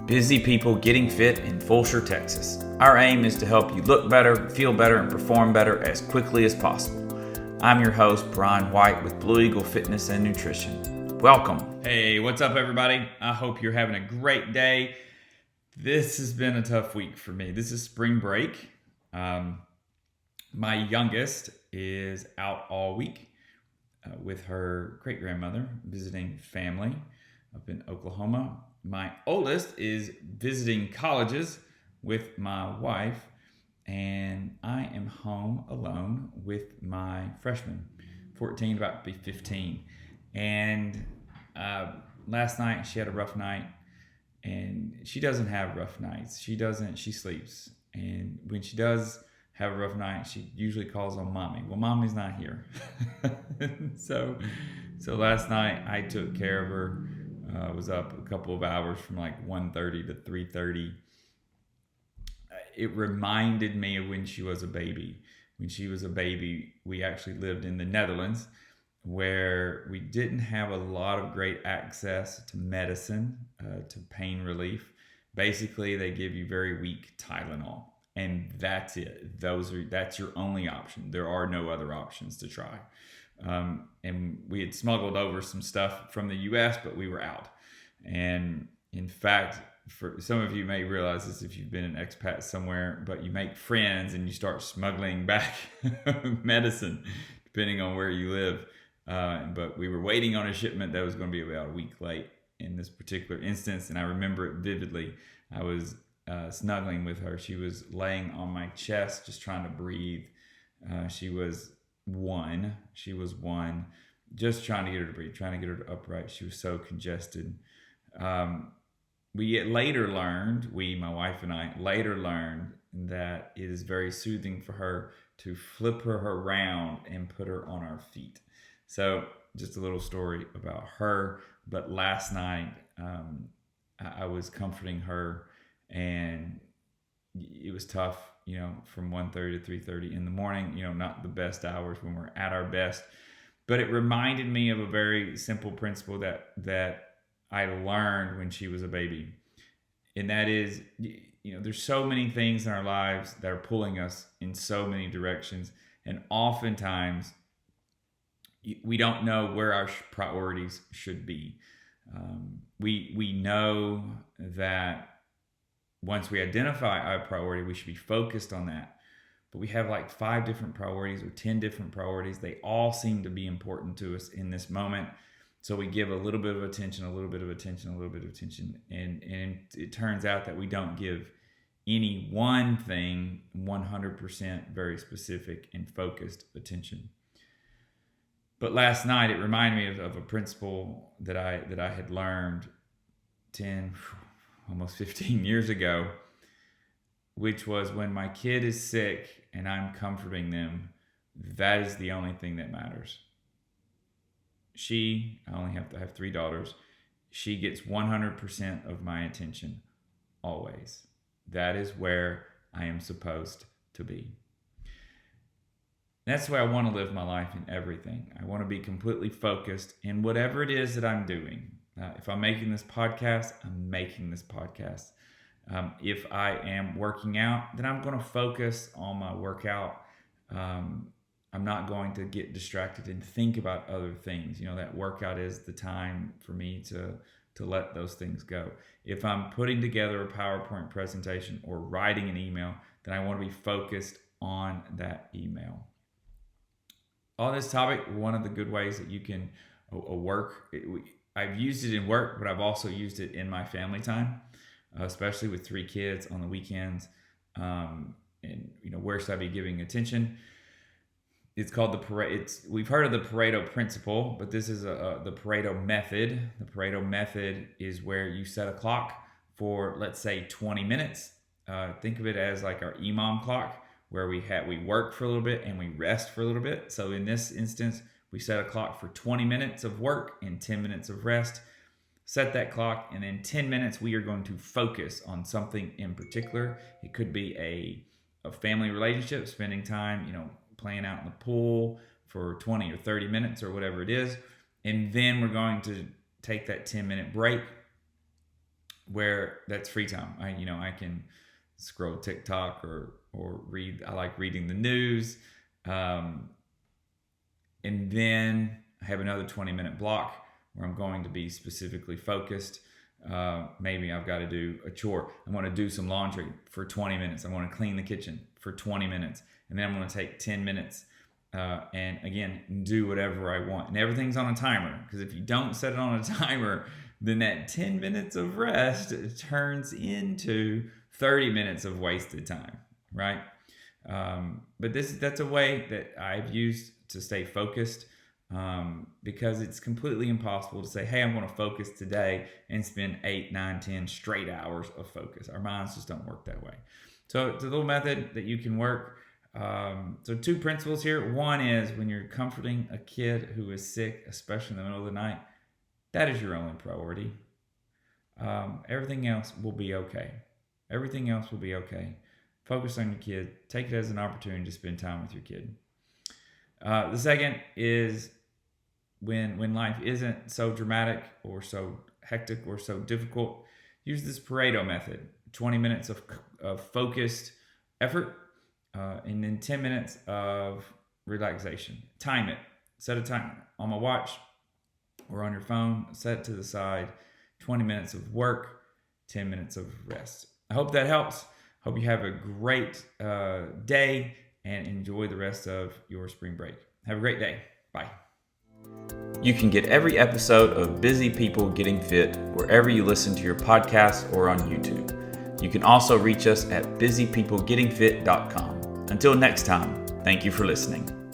busy people getting fit in Fulshear, Texas. Our aim is to help you look better, feel better, and perform better as quickly as possible. I'm your host, Bryan White with Blue Eagle Fitness and Nutrition. Welcome. Hey, what's up, everybody? I hope you're having a great day. This has been a tough week for me. This is spring break. My youngest is out all week with her great-grandmother visiting family up in Oklahoma. My oldest is visiting colleges with my wife, and I am home alone with my freshman, 14, about to be 15. And last night she had a rough night, and she doesn't have rough nights. She sleeps. And when she does have a rough night, she usually calls on mommy. Well, mommy's not here. So last night I took care of her. I was up a couple of hours from like 1:30 to 3:30. It reminded me of when she was a baby. When she was a baby, we actually lived in the Netherlands, where we didn't have a lot of great access to medicine, to pain relief. Basically, they give you very weak Tylenol, and that's it. That's your only option. There are no other options to try. And we had smuggled over some stuff from the U.S., but we were out. And in fact, for some of you may realize this if you've been an expat somewhere, but you make friends and you start smuggling back medicine, depending on where you live. But we were waiting on a shipment that was going to be about a week late in this particular instance. And I remember it vividly. I was snuggling with her. She was laying on my chest, just trying to breathe. She was one, just trying to get her to breathe, trying to get her to upright. She was so congested. My wife and I later learned that it is very soothing for her to flip her around and put her on our feet. So just a little story about her. But last night, I was comforting her, and it was tough, from 1:30 to 3:30 in the morning, not the best hours when we're at our best. But it reminded me of a very simple principle that I learned when she was a baby. And that is, there's so many things in our lives that are pulling us in so many directions. And oftentimes, we don't know where our priorities should be. We know that once we identify our priority, we should be focused on that. But we have like 5 different priorities or 10 different priorities. They all seem to be important to us in this moment. So we give a little bit of attention, a little bit of attention, a little bit of attention. And it turns out that we don't give any one thing 100% very specific and focused attention. But last night, it reminded me of a principle that I had learned 10, almost 15 years ago, which was when my kid is sick and I'm comforting them, that is the only thing that matters. I only have three daughters. She gets 100% of my attention, always. That is where I am supposed to be. That's the way I want to live my life in everything. I want to be completely focused in whatever it is that I'm doing. If I'm making this podcast, I'm making this podcast. If I am working out, then I'm going to focus on my workout. I'm not going to get distracted and think about other things. That workout is the time for me to let those things go. If I'm putting together a PowerPoint presentation or writing an email, then I want to be focused on that email. On this topic, one of the good ways that you can I've used it in work, but I've also used it in my family time, especially with 3 kids on the weekends. Where should I be giving attention? It's called we've heard of the Pareto principle, but this is the Pareto Method. The Pareto Method is where you set a clock for, let's say, 20 minutes. Think of it as like our EMOM clock, where we work for a little bit and we rest for a little bit. So in this instance, we set a clock for 20 minutes of work and 10 minutes of rest. Set that clock, and in 10 minutes, we are going to focus on something in particular. It could be a family relationship, spending time, playing out in the pool for 20 or 30 minutes or whatever it is. And then we're going to take that 10-minute break where that's free time. I can scroll TikTok or read. I like reading the news. And then I have another 20-minute block where I'm going to be specifically focused. Maybe I've got to do a chore. I want to do some laundry for 20 minutes. I want to clean the kitchen for 20 minutes. And then I'm going to take 10 minutes and again, do whatever I want. And everything's on a timer, because if you don't set it on a timer, then that 10 minutes of rest turns into 30 minutes of wasted time, right? But that's a way that I've used to stay focused, because it's completely impossible to say, hey, I'm going to focus today and spend 8, 9, 10 straight hours of focus. Our minds just don't work that way. So it's a little method that you can work. So 2 principles here. One is, when you're comforting a kid who is sick, especially in the middle of the night, that is your only priority. Everything else will be okay. Everything else will be okay. Focus on your kid. Take it as an opportunity to spend time with your kid. The second is, when life isn't so dramatic or so hectic or so difficult, use this Pareto method. 20 minutes of focused effort, and then 10 minutes of relaxation. Time it. Set a timer on my watch or on your phone. Set it to the side. 20 minutes of work, 10 minutes of rest. I hope that helps. Hope you have a great day and enjoy the rest of your spring break. Have a great day. Bye. You can get every episode of Busy People Getting Fit wherever you listen to your podcast or on YouTube. You can also reach us at busypeoplegettingfit.com. Until next time, thank you for listening.